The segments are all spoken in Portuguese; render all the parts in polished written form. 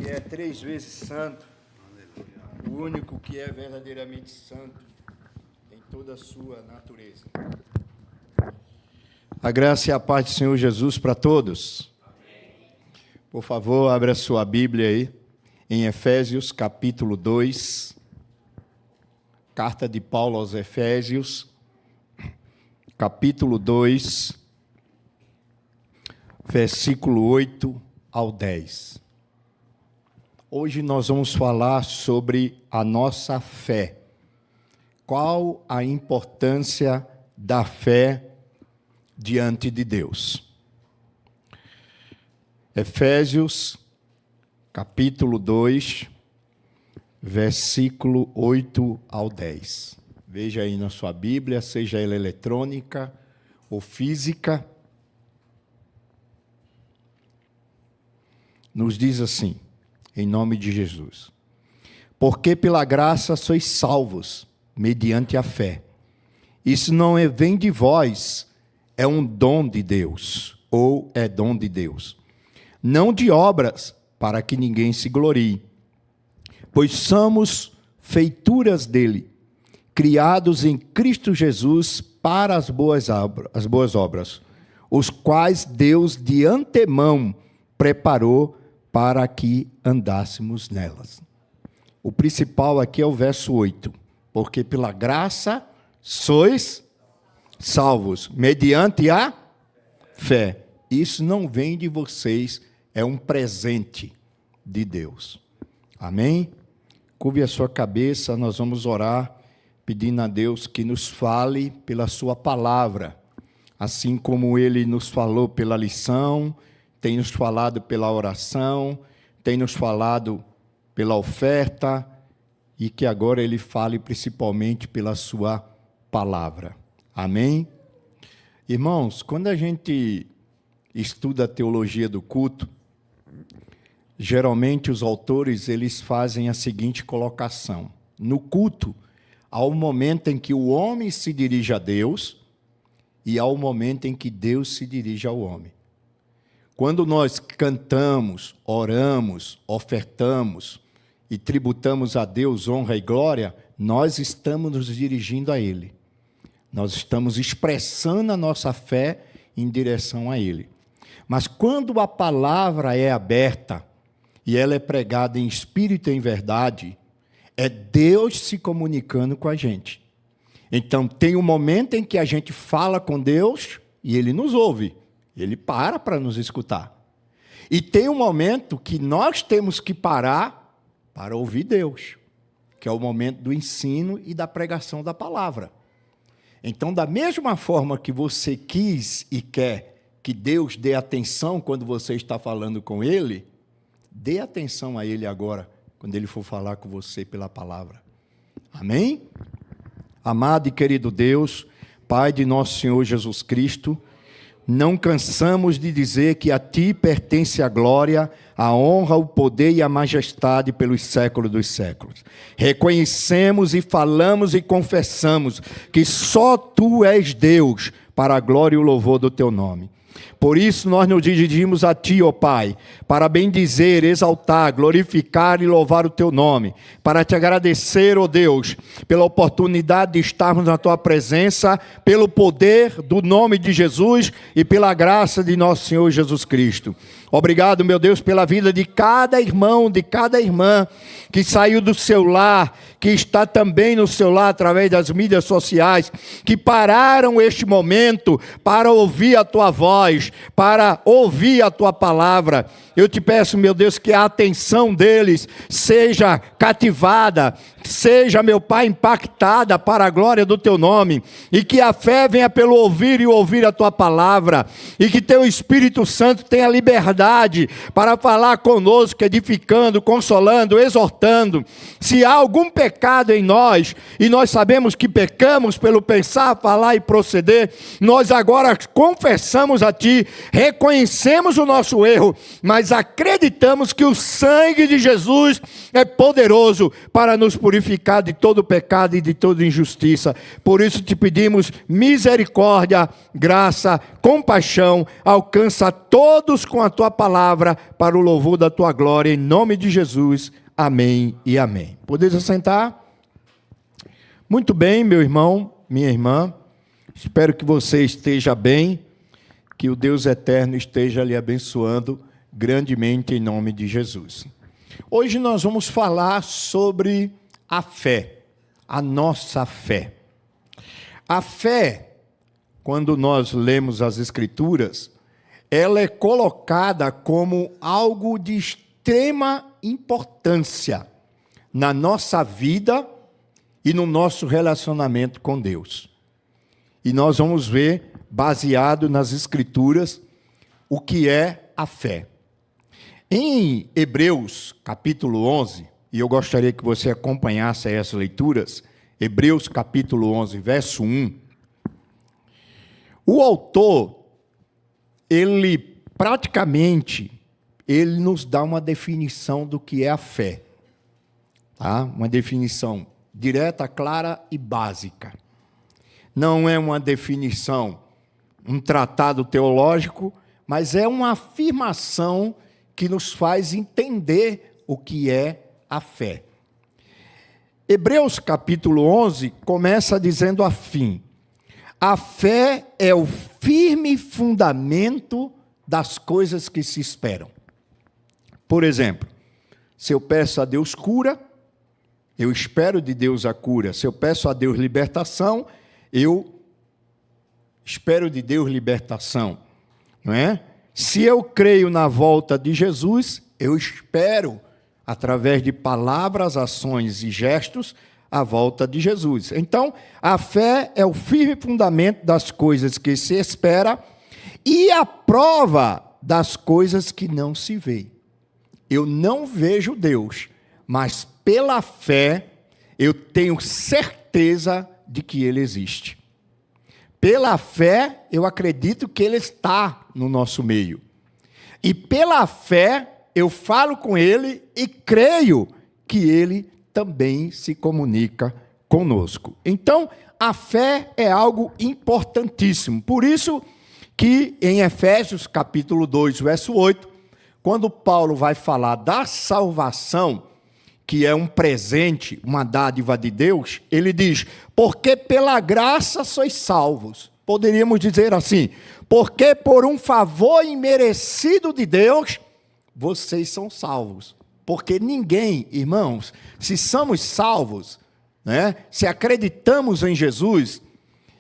que é 3 vezes santo, o único que é verdadeiramente santo em toda a sua natureza. A graça e a paz do Senhor Jesus para todos. Por favor, abra a sua Bíblia aí, em Efésios, capítulo 2, carta de Paulo aos Efésios, capítulo 2, versículo 8 ao 10. Hoje nós vamos falar sobre a nossa fé. Qual a importância da fé diante de Deus? Efésios, capítulo 2, versículo 8 ao 10. Veja aí na sua Bíblia, seja ela eletrônica ou física. Nos diz assim, em nome de Jesus: porque pela graça sois salvos, mediante a fé. Isso não vem de vós, é um dom de Deus, ou é dom de Deus. Não de obras, para que ninguém se glorie. Pois somos feituras dele, criados em Cristo Jesus para as boas obras, os quais Deus de antemão preparou para que andássemos nelas. O principal aqui é o verso 8. Porque pela graça sois salvos, mediante a fé. Isso não vem de vocês, é um presente de Deus. Amém? Curve a sua cabeça, nós vamos orar, pedindo a Deus que nos fale pela sua palavra, assim como Ele nos falou pela lição, tem nos falado pela oração, tem nos falado pela oferta, e que agora Ele fale principalmente pela sua palavra. Amém? Irmãos, quando a gente estuda a teologia do culto, geralmente os autores eles fazem a seguinte colocação: no culto, há o momento em que o homem se dirige a Deus e há o momento em que Deus se dirige ao homem. Quando nós cantamos, oramos, ofertamos e tributamos a Deus honra e glória, nós estamos nos dirigindo a Ele. Nós estamos expressando a nossa fé em direção a Ele. Mas quando a palavra é aberta e ela é pregada em espírito e em verdade, é Deus se comunicando com a gente. Então, tem um momento em que a gente fala com Deus e Ele nos ouve. Ele para nos escutar. E tem um momento que nós temos que parar para ouvir Deus, que é o momento do ensino e da pregação da palavra. Então, da mesma forma que você quis e quer que Deus dê atenção quando você está falando com Ele, dê atenção a Ele agora, quando Ele for falar com você pela palavra. Amém? Amado e querido Deus, Pai de nosso Senhor Jesus Cristo, não cansamos de dizer que a Ti pertence a glória, a honra, o poder e a majestade pelos séculos dos séculos. Reconhecemos e falamos e confessamos que só Tu és Deus, para a glória e o louvor do Teu nome. Por isso nós nos dirigimos a Ti, ó Pai, para bendizer, exaltar, glorificar e louvar o Teu nome, para Te agradecer, ó Deus, pela oportunidade de estarmos na Tua presença, pelo poder do nome de Jesus e pela graça de nosso Senhor Jesus Cristo. Obrigado, meu Deus, pela vida de cada irmão, de cada irmã que saiu do seu lar, que está também no seu lar através das mídias sociais, que pararam este momento para ouvir a Tua voz, para ouvir a Tua palavra. Eu te peço, meu Deus, que a atenção deles seja cativada, seja, meu Pai, impactada para a glória do Teu nome, e que a fé venha pelo ouvir e ouvir a Tua palavra, e que Teu Espírito Santo tenha liberdade para falar conosco, edificando, consolando, exortando. Se há algum pecado em nós, e nós sabemos que pecamos pelo pensar, falar e proceder, nós agora confessamos a Ti, reconhecemos o nosso erro, mas acreditamos que o sangue de Jesus é poderoso para nos purificar purificado de todo pecado e de toda injustiça. Por isso te pedimos misericórdia, graça, compaixão, alcança todos com a tua palavra, para o louvor da tua glória, em nome de Jesus. Amém e amém. Podeis assentar? Muito bem, meu irmão, minha irmã. Espero que você esteja bem, que o Deus eterno esteja lhe abençoando grandemente em nome de Jesus. Hoje nós vamos falar sobre a fé, a nossa fé. A fé, quando nós lemos as Escrituras, ela é colocada como algo de extrema importância na nossa vida e no nosso relacionamento com Deus. E nós vamos ver, baseado nas Escrituras, o que é a fé. Em Hebreus, capítulo 11, e eu gostaria que você acompanhasse essas leituras, Hebreus, capítulo 11, verso 1, o autor, ele praticamente, ele nos dá uma definição do que é a fé. Tá? Uma definição direta, clara e básica. Não é uma definição, um tratado teológico, mas é uma afirmação que nos faz entender o que é a fé. Hebreus capítulo 11 começa dizendo assim: a fé é o firme fundamento das coisas que se esperam. Por exemplo, se eu peço a Deus cura, eu espero de Deus a cura. Se eu peço a Deus libertação, eu espero de Deus libertação, não é? Se eu creio na volta de Jesus, eu espero, através de palavras, ações e gestos, a volta de Jesus. Então, a fé é o firme fundamento das coisas que se espera e a prova das coisas que não se vê. Eu não vejo Deus, mas pela fé eu tenho certeza de que Ele existe. Pela fé, eu acredito que Ele está no nosso meio. E pela fé, eu falo com Ele e creio que Ele também se comunica conosco. Então, a fé é algo importantíssimo. Por isso que em Efésios, capítulo 2, verso 8, quando Paulo vai falar da salvação, que é um presente, uma dádiva de Deus, ele diz, porque pela graça sois salvos. Poderíamos dizer assim, porque por um favor imerecido de Deus, vocês são salvos. Porque ninguém, irmãos, se somos salvos, né, se acreditamos em Jesus,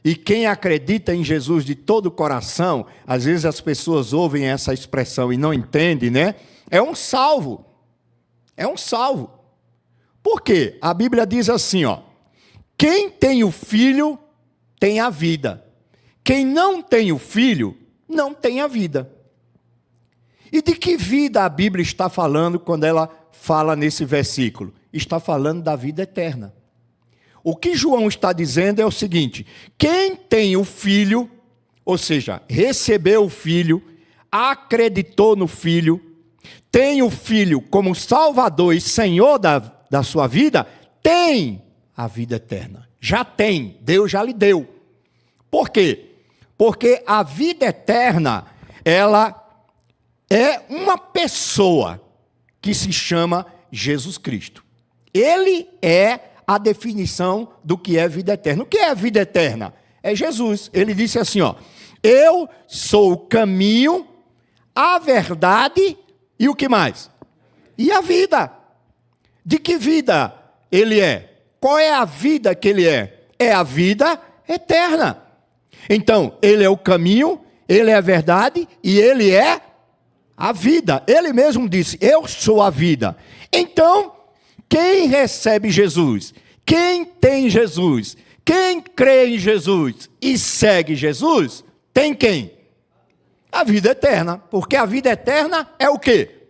e quem acredita em Jesus de todo o coração, às vezes as pessoas ouvem essa expressão e não entendem, né? É um salvo. É um salvo. Por quê? A Bíblia diz assim, ó, quem tem o Filho tem a vida. Quem não tem o Filho não tem a vida. E de que vida a Bíblia está falando quando ela fala nesse versículo? Está falando da vida eterna. O que João está dizendo é o seguinte, quem tem o Filho, ou seja, recebeu o Filho, acreditou no Filho, tem o Filho como Salvador e Senhor da sua vida, tem a vida eterna. Já tem, Deus já lhe deu. Por quê? Porque a vida eterna, ela é uma pessoa que se chama Jesus Cristo. Ele é a definição do que é vida eterna. O que é a vida eterna? É Jesus. Ele disse assim, ó, eu sou o caminho, a verdade e o que mais? E a vida. De que vida ele é? Qual é a vida que ele é? É a vida eterna. Então, ele é o caminho, ele é a verdade e ele é a vida. Ele mesmo disse, eu sou a vida. Então, quem recebe Jesus, quem tem Jesus, quem crê em Jesus e segue Jesus, tem quem? A vida eterna. Porque a vida eterna é o quê?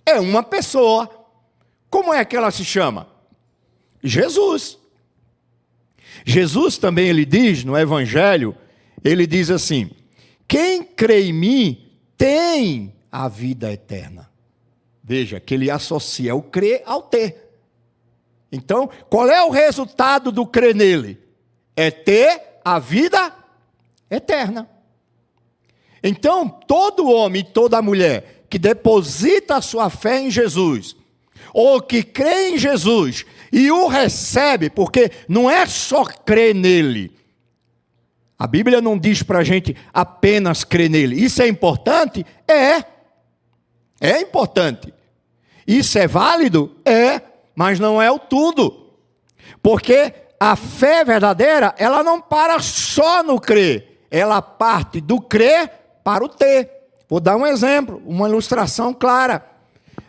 É uma pessoa. Como é que ela se chama? Jesus. Jesus também, ele diz no Evangelho, ele diz assim, quem crê em mim tem a vida eterna. Veja, que ele associa o crer ao ter. Então, qual é o resultado do crer nele? É ter a vida eterna. Então, todo homem e toda mulher que deposita a sua fé em Jesus, ou que crê em Jesus e o recebe, porque não é só crer nele. A Bíblia não diz para a gente apenas crer nele. Isso é importante? É importante. Isso é válido? Mas não é o tudo. Porque a fé verdadeira, ela não para só no crer. Ela parte do crer para o ter. Vou dar um exemplo, uma ilustração clara.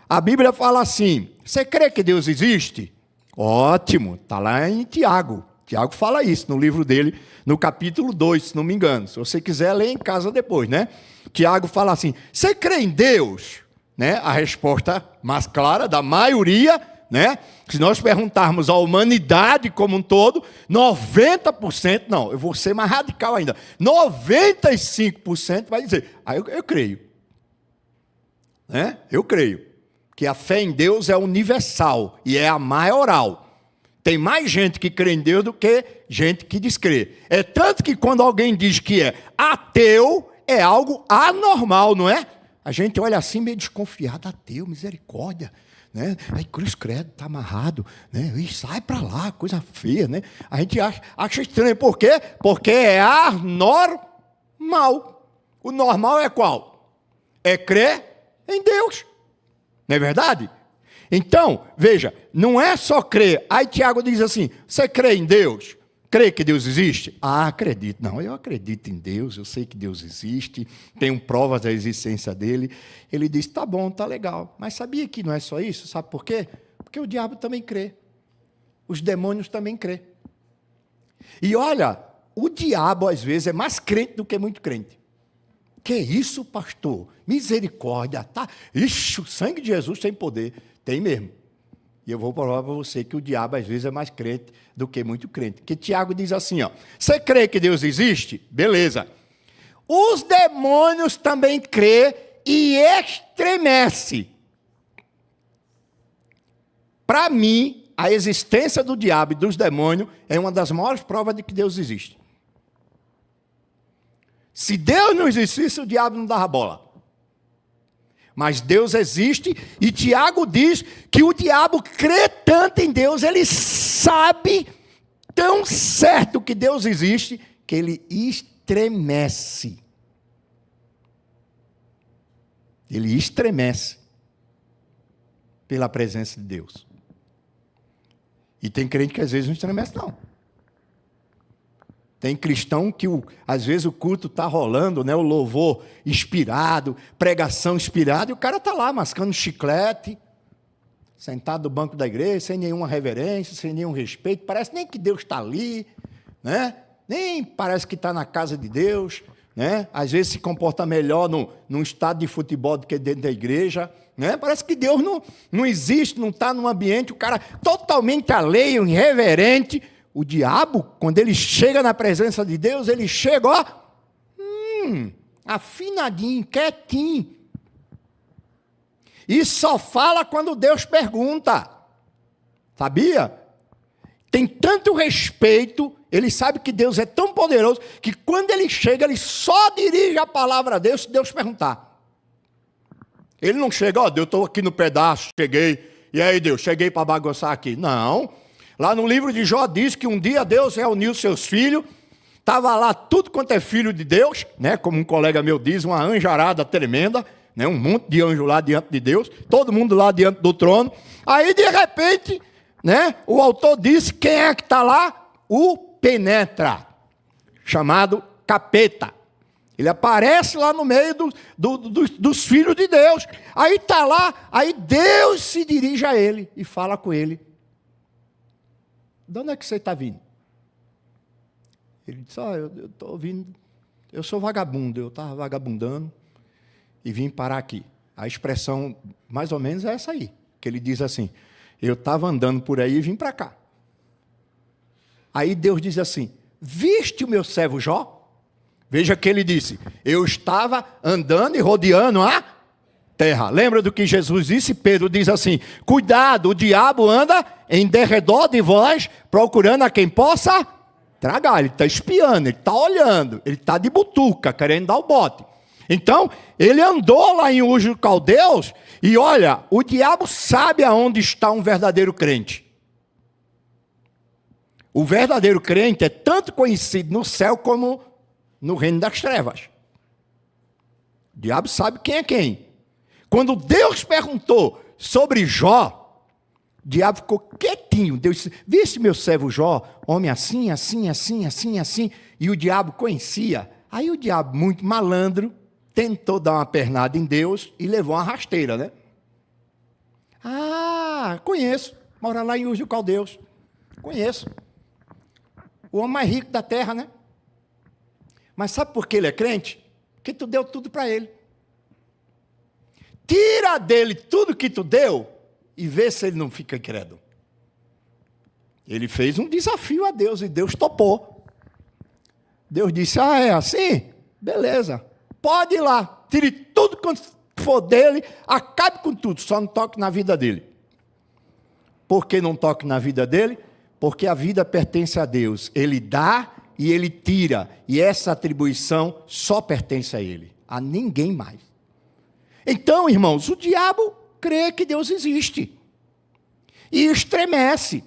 A Bíblia fala assim: você crê que Deus existe? Ótimo, está lá em Tiago. Tiago fala isso no livro dele, no capítulo 2, se não me engano. Se você quiser ler em casa depois, né? Tiago fala assim: você crê em Deus? Né? A resposta mais clara da maioria, né? Se nós perguntarmos à humanidade como um todo, 90%, não, eu vou ser mais radical ainda, 95% vai dizer: eu creio. Né? Eu creio que a fé em Deus é universal e é a maioral. Tem mais gente que crê em Deus do que gente que descrê. É tanto que quando alguém diz que é ateu, é algo anormal, não é? A gente olha assim meio desconfiado: ateu, misericórdia, né? Aí cruz credo, está amarrado, né? E sai para lá, coisa feia, né? A gente acha estranho. Por quê? Porque é anormal. O normal é qual? É crer em Deus. Não é verdade? Então, veja, não é só crer. Aí Tiago diz assim: você crê em Deus? Crê que Deus existe? Acredito. Não, eu acredito em Deus, eu sei que Deus existe, tenho provas da existência dele. Ele diz: tá bom, tá legal. Mas sabia que não é só isso? Sabe por quê? Porque o diabo também crê. Os demônios também crê. E olha, o diabo às vezes é mais crente do que muito crente. Que isso, pastor? Misericórdia, tá? Ixi, o sangue de Jesus tem poder. Tem mesmo. E eu vou provar para você que o diabo às vezes é mais crente do que muito crente. Porque Tiago diz assim, ó: você crê que Deus existe? Beleza. Os demônios também crê e estremece. Para mim, a existência do diabo e dos demônios é uma das maiores provas de que Deus existe. Se Deus não existisse, o diabo não dava bola. Mas Deus existe, e Tiago diz que o diabo crê tanto em Deus, ele sabe tão certo que Deus existe, que ele estremece. Ele estremece pela presença de Deus. E tem crente que às vezes não estremece, não. Tem cristão que, às vezes, o culto está rolando, né? O louvor inspirado, pregação inspirada, e o cara está lá mascando chiclete, sentado no banco da igreja, sem nenhuma reverência, sem nenhum respeito. Parece nem que Deus está ali, né? Nem parece que está na casa de Deus, né? Às vezes se comporta melhor num estádio de futebol do que dentro da igreja, né? Parece que Deus não existe, não está num ambiente, o cara totalmente alheio, irreverente. O diabo, quando ele chega na presença de Deus, ele chega, ó, afinadinho, quietinho. E só fala quando Deus pergunta. Sabia? Tem tanto respeito, ele sabe que Deus é tão poderoso, que quando ele chega, ele só dirige a palavra a Deus se Deus perguntar. Ele não chega: ó, Deus, estou aqui no pedaço, cheguei. E aí, Deus, cheguei para bagunçar aqui. Não. Lá no livro de Jó diz que um dia Deus reuniu seus filhos, estava lá tudo quanto é filho de Deus, né? Como um colega meu diz, uma anjarada tremenda, né? Um monte de anjo lá diante de Deus, todo mundo lá diante do trono. Aí, de repente, né? O autor disse: quem é que está lá? O penetra, chamado capeta. Ele aparece lá no meio dos filhos de Deus. Aí está lá, aí Deus se dirige a ele e fala com ele: de onde é que você está vindo? Ele disse: eu estou vindo, eu sou vagabundo, eu estava vagabundando e vim parar aqui. A expressão mais ou menos é essa aí, que ele diz assim: eu estava andando por aí e vim para cá. Aí Deus diz assim: viste o meu servo Jó? Veja que ele disse: eu estava andando e rodeando a terra. Lembra do que Jesus disse? Pedro diz assim: cuidado, o diabo anda em derredor de vós, procurando a quem possa tragar. Ele está espiando, ele está olhando, ele está de butuca, querendo dar o bote. Então, ele andou lá em Ur dos Caldeus, e olha, o diabo sabe aonde está um verdadeiro crente. O verdadeiro crente é tanto conhecido no céu como no reino das trevas. O diabo sabe quem é quem. Quando Deus perguntou sobre Jó, o diabo ficou quietinho. Deus disse: viste meu servo Jó, homem assim, assim, assim, assim, assim. E o diabo conhecia. Aí o diabo, muito malandro, tentou dar uma pernada em Deus e levou uma rasteira, né? Ah, conheço. Mora lá em Ur dos Caldeus. Conheço. O homem mais rico da terra, né? Mas sabe por que ele é crente? Porque tu deu tudo para ele. Tira dele tudo que tu deu e vê se ele não fica incrédulo. Ele fez um desafio a Deus e Deus topou. Deus disse: ah, é assim? Beleza. Pode ir lá. Tire tudo quanto for dele, acabe com tudo, só não toque na vida dele. Por que não toque na vida dele? Porque a vida pertence a Deus. Ele dá e ele tira. E essa atribuição só pertence a ele, a ninguém mais. Então, irmãos, o diabo crê que Deus existe. E estremece.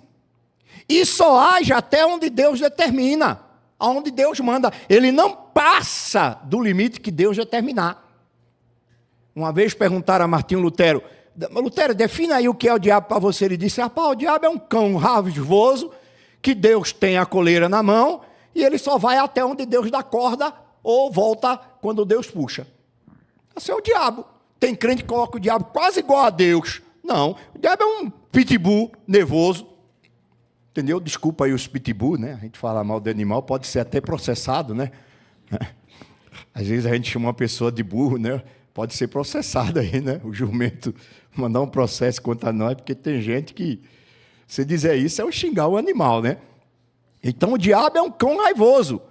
E só age até onde Deus determina, aonde Deus manda. Ele não passa do limite que Deus determinar. Uma vez perguntaram a Martinho Lutero: Lutero, defina aí o que é o diabo para você. Ele disse: rapaz, o diabo é um cão raivoso, que Deus tem a coleira na mão, e ele só vai até onde Deus dá corda, ou volta quando Deus puxa. Esse é o diabo. Tem crente que coloca o diabo quase igual a Deus. Não, o diabo é um pitbull nervoso. Entendeu? Desculpa aí os pitbull, né? A gente fala mal do animal, pode ser até processado, né? Às vezes a gente chama uma pessoa de burro, né? Pode ser processado aí, né? O jumento mandar um processo contra nós, porque tem gente que, se dizer isso, é o xingar o animal, né? Então o diabo é um cão raivoso.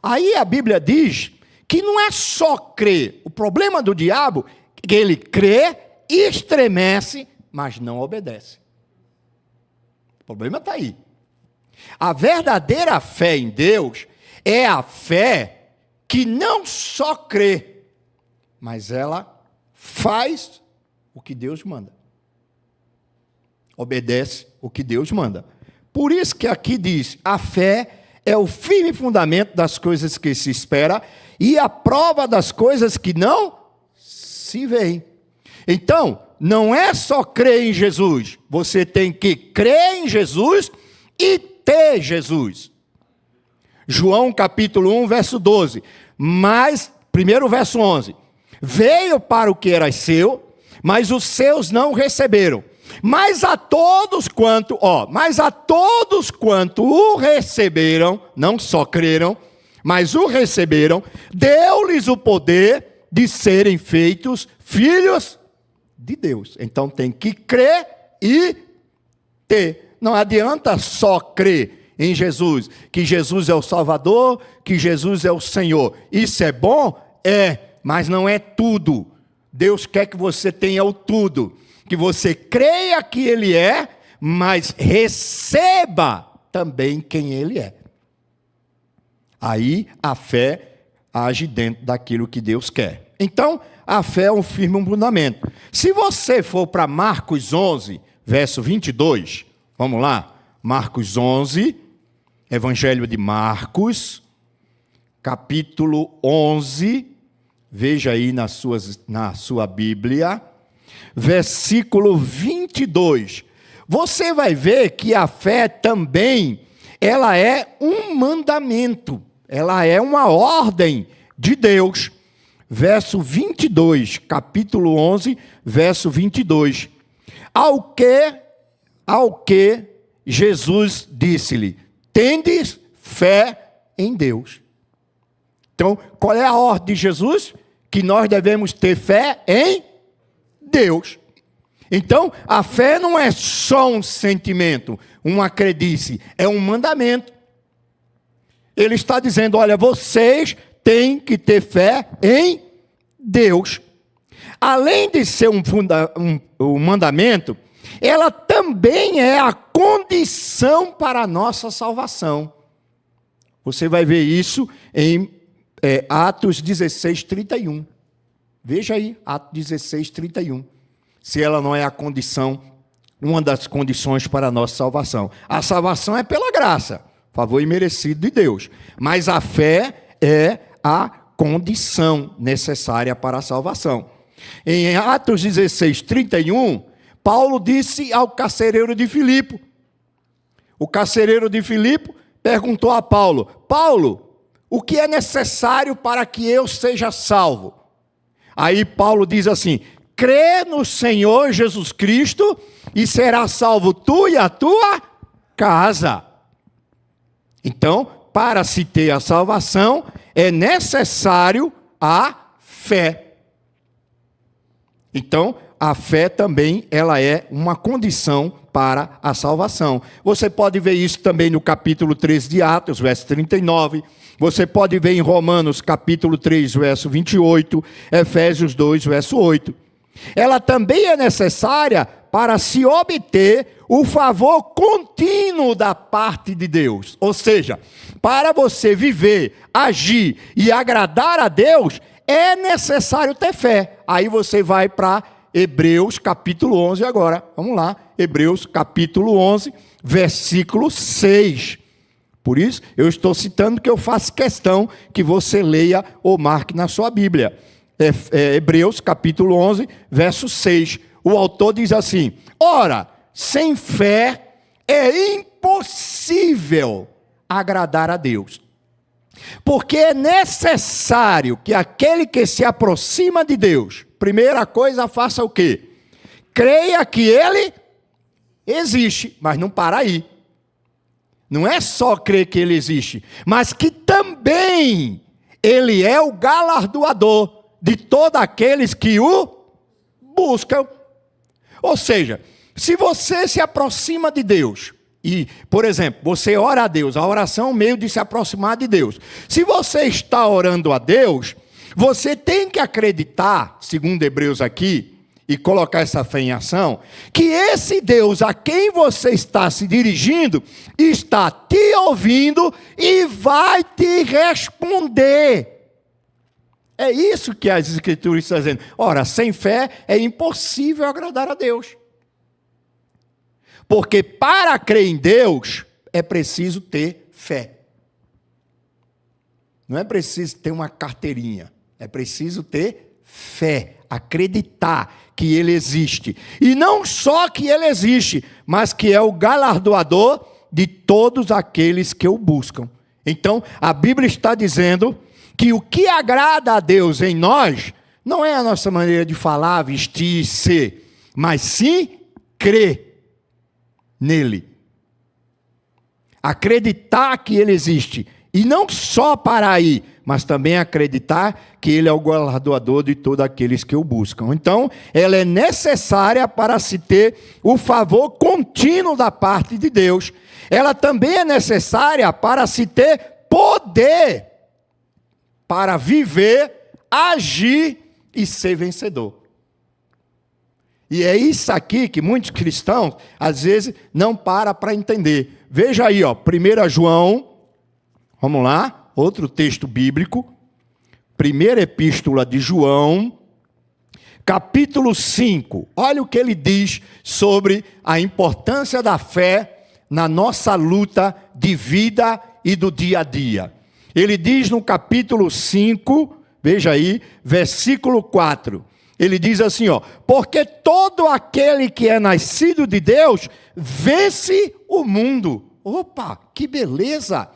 Aí a Bíblia diz que não é só crer. O problema do diabo é que ele crê, estremece, mas não obedece. O problema está aí. A verdadeira fé em Deus é a fé que não só crê, mas ela faz o que Deus manda. Obedece o que Deus manda. Por isso que aqui diz: a fé é o firme fundamento das coisas que se espera e a prova das coisas que não se veem. Então, não é só crer em Jesus. Você tem que crer em Jesus e ter Jesus. João capítulo 1, verso 12. Mas, primeiro verso 11. Veio para o que era seu, mas os seus não receberam. Mas a todos quanto o receberam, não só creram, mas o receberam, deu-lhes o poder de serem feitos filhos de Deus. Então tem que crer e ter. Não adianta só crer em Jesus, que Jesus é o Salvador, que Jesus é o Senhor. Isso é bom? É, mas não é tudo. Deus quer que você tenha o tudo. Que você creia que Ele é, mas receba também quem Ele é. Aí a fé age dentro daquilo que Deus quer. Então, a fé é um firme fundamento. Se você for para Marcos 11, verso 22, vamos lá, Marcos 11, Evangelho de Marcos, capítulo 11, veja aí na sua Bíblia, versículo 22. Você vai ver que a fé também, ela é um mandamento, ela é uma ordem de Deus. Verso 22, capítulo 11, verso 22. Ao que Jesus disse-lhe: tendes fé em Deus. Então, qual é a ordem de Jesus? Que nós devemos ter fé em Deus. Então, a fé não é só um sentimento, uma crendice, é um mandamento. Ele está dizendo: olha, vocês têm que ter fé em Deus. além de ser um mandamento, ela também é a condição para a nossa salvação. Você vai ver isso em Atos 16, 31. Veja aí, Atos 16, 31. Se ela não é a condição, uma das condições para a nossa salvação. A salvação é pela graça, favor imerecido de Deus. Mas a fé é a condição necessária para a salvação. Em Atos 16, 31, Paulo disse ao carcereiro de Filipe. O carcereiro de Filipe perguntou a Paulo: Paulo, o que é necessário para que eu seja salvo? Aí Paulo diz assim: crê no Senhor Jesus Cristo e será salvo tu e a tua casa. Então, para se ter a salvação, é necessário a fé. Então, a fé também, ela é uma condição para a salvação. Você pode ver isso também no capítulo 3 de Atos, verso 39. Você pode ver em Romanos, capítulo 3, verso 28. Efésios 2, verso 8. Ela também é necessária para se obter o favor contínuo da parte de Deus. Ou seja, para você viver, agir e agradar a Deus, é necessário ter fé. Aí você vai para Hebreus capítulo 11 agora. Vamos lá, Hebreus capítulo 11, versículo 6. Por isso, eu estou citando que eu faço questão que você leia ou marque na sua Bíblia. Hebreus capítulo 11, verso 6. O autor diz assim: ora, sem fé é impossível agradar a Deus. Porque é necessário que aquele que se aproxima de Deus, primeira coisa, faça o quê? Creia que Ele existe, mas não para aí. Não é só crer que Ele existe, mas que também Ele é o galardoador de todos aqueles que o buscam. Ou seja, se você se aproxima de Deus, e, por exemplo, você ora a Deus, a oração é um meio de se aproximar de Deus. Se você está orando a Deus, você tem que acreditar, segundo Hebreus aqui, e colocar essa fé em ação, que esse Deus a quem você está se dirigindo, está te ouvindo e vai te responder. É isso que as Escrituras estão dizendo. Ora, sem fé é impossível agradar a Deus. Porque para crer em Deus, é preciso ter fé. Não é preciso ter uma carteirinha. É preciso ter fé. Acreditar que Ele existe. E não só que Ele existe, mas que é o galardoador de todos aqueles que o buscam. Então, a Bíblia está dizendo que o que agrada a Deus em nós, não é a nossa maneira de falar, vestir, ser, mas sim crer nele. Acreditar que Ele existe. E não só para aí, mas também acreditar que Ele é o galardoador de todos aqueles que o buscam. Então, ela é necessária para se ter o favor contínuo da parte de Deus. Ela também é necessária para se ter poder para viver, agir e ser vencedor. E é isso aqui que muitos cristãos, às vezes, não param para entender. Veja aí, 1 João, vamos lá, outro texto bíblico, primeira epístola de João, capítulo 5. Olha o que ele diz sobre a importância da fé na nossa luta de vida e do dia a dia. Ele diz no capítulo 5, veja aí, versículo 4. Ele diz assim, porque todo aquele que é nascido de Deus vence o mundo. Opa, que beleza!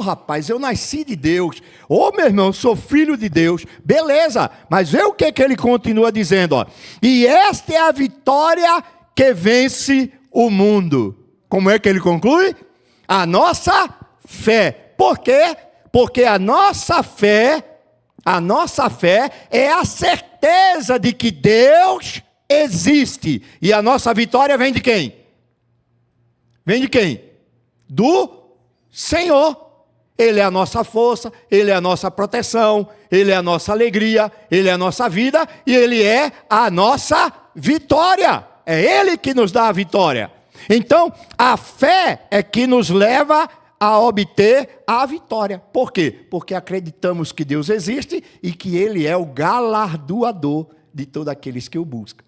Rapaz, eu nasci de Deus. Meu irmão, eu sou filho de Deus. Beleza, mas vê o que ele continua dizendo, E esta é a vitória que vence o mundo. Como é que ele conclui? A nossa fé. Por quê? Porque a nossa fé é a certeza de que Deus existe. E a nossa vitória vem de quem? Vem de quem? Do Senhor. Ele é a nossa força, Ele é a nossa proteção, Ele é a nossa alegria, Ele é a nossa vida e Ele é a nossa vitória. É Ele que nos dá a vitória. Então, a fé é que nos leva a obter a vitória. Por quê? Porque acreditamos que Deus existe e que Ele é o galardoador de todos aqueles que o buscam.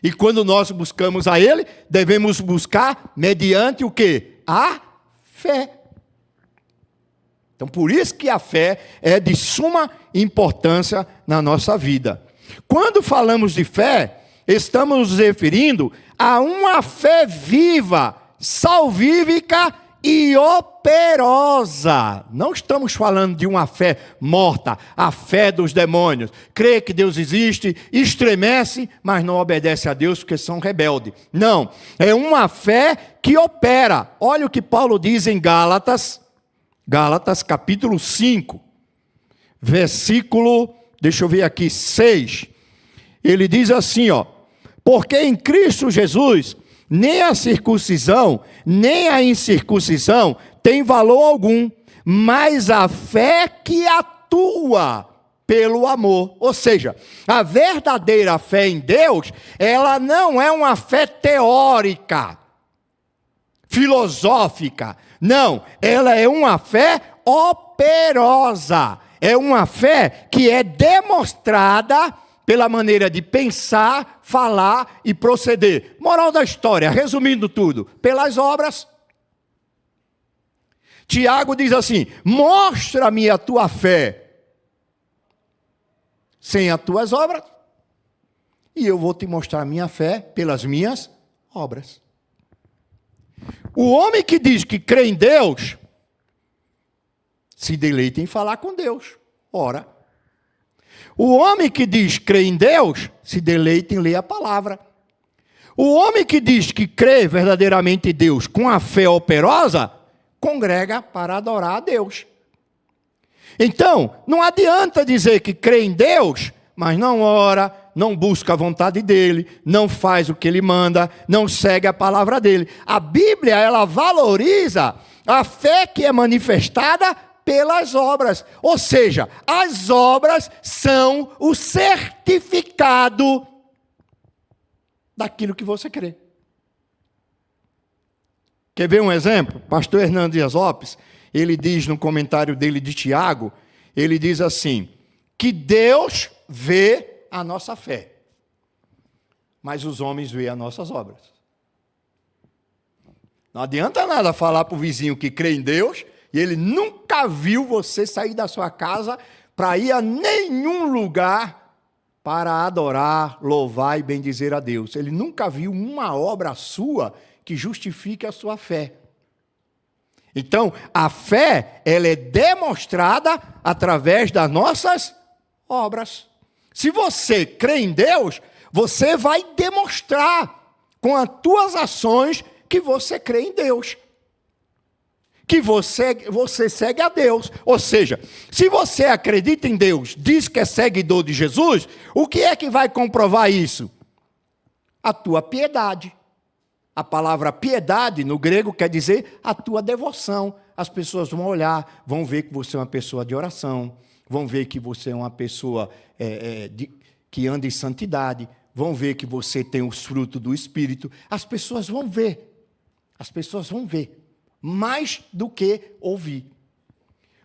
E quando nós buscamos a Ele, devemos buscar mediante o quê? A fé. Então, por isso que a fé é de suma importância na nossa vida. Quando falamos de fé, estamos nos referindo a uma fé viva, salvífica e operosa. Não estamos falando de uma fé morta, a fé dos demônios. Crê que Deus existe, estremece, mas não obedece a Deus porque são rebeldes. Não, é uma fé que opera. Olha o que Paulo diz em Gálatas capítulo 5, versículo, deixa eu ver aqui, 6. Ele diz assim, ó: porque em Cristo Jesus, nem a circuncisão, nem a incircuncisão tem valor algum, mas a fé que atua pelo amor. Ou seja, a verdadeira fé em Deus, ela não é uma fé teórica, filosófica. Não, ela é uma fé operosa. É uma fé que é demonstrada pela maneira de pensar, falar e proceder. Moral da história, resumindo tudo, pelas obras. Tiago diz assim: mostra-me a tua fé sem as tuas obras, e eu vou te mostrar a minha fé pelas minhas obras. O homem que diz que crê em Deus, se deleita em falar com Deus. Ora, o homem que diz crer em Deus, se deleita em ler a palavra. O homem que diz que crê verdadeiramente em Deus com a fé operosa, congrega para adorar a Deus. Então, não adianta dizer que crê em Deus, mas não ora, não busca a vontade dele, não faz o que ele manda, não segue a palavra dele. A Bíblia, ela valoriza a fé que é manifestada pelas obras. Ou seja, as obras são o certificado daquilo que você crê. Quer ver um exemplo? Pastor Hernando Dias Lopes, ele diz no comentário dele de Tiago, ele diz assim, que Deus vê a nossa fé, mas os homens veem as nossas obras. Não adianta nada falar para o vizinho que crê em Deus e ele nunca viu você sair da sua casa para ir a nenhum lugar para adorar, louvar e bendizer a Deus. Ele nunca viu uma obra sua que justifique a sua fé. Então, a fé, ela é demonstrada através das nossas obras. Se você crê em Deus, você vai demonstrar com as tuas ações que você crê em Deus. Que você segue a Deus. Ou seja, se você acredita em Deus, diz que é seguidor de Jesus, o que é que vai comprovar isso? A tua piedade. A palavra piedade, no grego, quer dizer a tua devoção. As pessoas vão olhar, vão ver que você é uma pessoa de oração, vão ver que você é uma pessoa que anda em santidade, vão ver que você tem os frutos do Espírito. As pessoas vão ver. As pessoas vão ver. Mais do que ouvir.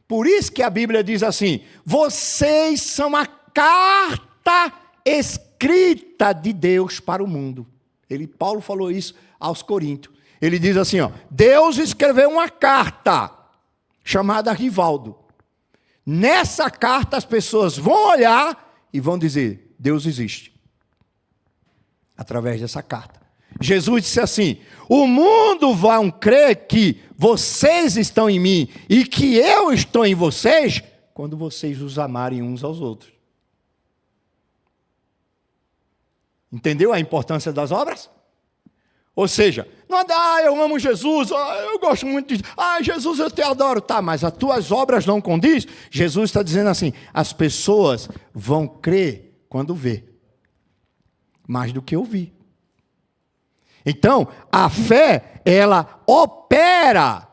Por isso que a Bíblia diz assim, vocês são a carta escrita de Deus para o mundo. Paulo falou isso aos Coríntios. Ele diz assim, ó, Deus escreveu uma carta chamada Rivaldo. Nessa carta as pessoas vão olhar e vão dizer, Deus existe. Através dessa carta. Jesus disse assim, o mundo vai crer que vocês estão em mim e que eu estou em vocês quando vocês os amarem uns aos outros. Entendeu a importância das obras? Ou seja, não eu amo Jesus, eu gosto muito disso, Jesus eu te adoro, tá, mas as tuas obras não condiz? Jesus está dizendo assim, as pessoas vão crer quando vê, mais do que ouvir. Então, a fé, ela opera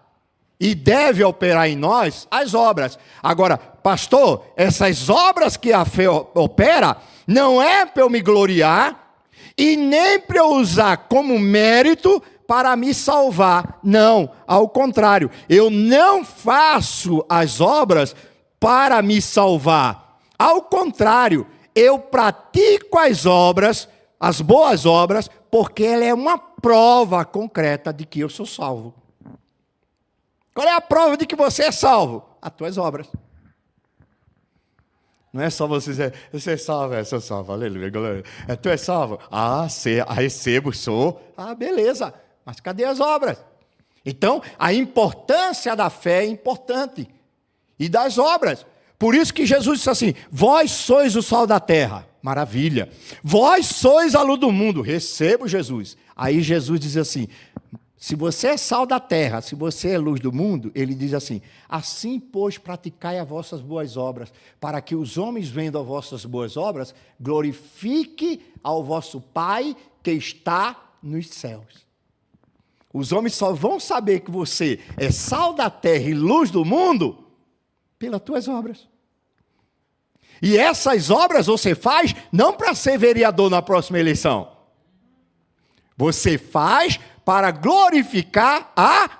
e deve operar em nós as obras. Agora, pastor, essas obras que a fé opera, não é para eu me gloriar e nem para eu usar como mérito para me salvar. Não, ao contrário, eu não faço as obras para me salvar. Ao contrário, eu pratico as obras, as boas obras, porque ela é uma prova concreta de que eu sou salvo. Qual é a prova de que você é salvo? As tuas obras. Não é só você dizer, você é salvo, eu sou salvo, aleluia, glória. Tu é salvo? Recebo, sou. Beleza, mas cadê as obras? Então, a importância da fé é importante. E das obras. Por isso que Jesus disse assim, vós sois o sal da terra. Maravilha. Vós sois a luz do mundo. Recebo, Jesus. Aí Jesus diz assim, se você é sal da terra, se você é luz do mundo, ele diz assim, assim, pois, praticai as vossas boas obras, para que os homens, vendo as vossas boas obras, glorifique ao vosso Pai que está nos céus. Os homens só vão saber que você é sal da terra e luz do mundo pelas tuas obras. E essas obras você faz não para ser vereador na próxima eleição. Você faz para glorificar a